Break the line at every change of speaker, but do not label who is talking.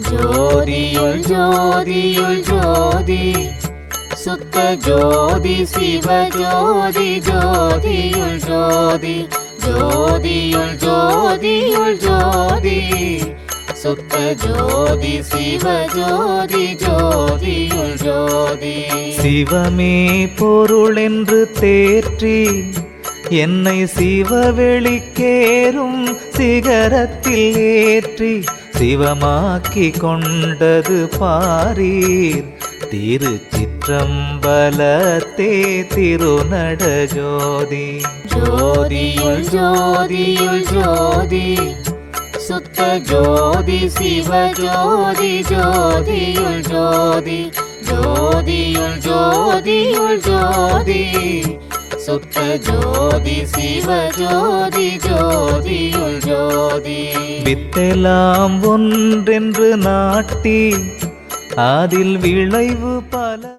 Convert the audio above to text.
ஜோதியுள் ஜோதியுள் ஜோதி சுத்த ஜோதி சிவஜோதி ஜோதியுள் ஜோதி ஜோதியுள் ஜோதியுள் ஜோதி சுத்த ஜோதி சிவஜோதி ஜோதியுள் ஜோதி.
சிவமே பொருள் என்று தேற்றி என்னை சிவவெளிக்கேறும் சிகரத்தில் ஏற்றி சிவமாக்கி கொண்டது பாரீர் திருச்சிற்றம்பலத்தே திருநட ஜோதி.
ஜோதியுள் ஜோதியுள் ஜோதி சுத்த ஜோதி சிவஜோதி ஜோதியுள் ஜோதி ஜோதியுள் ஜோதியுள் ஜோதி சுத்த ஜோதி சிவஜோதி ஜோதியுள் ஜோதி.
வித்தெல்லாம் ஒன்றென்று நாட்டி அதில் விளைவு பல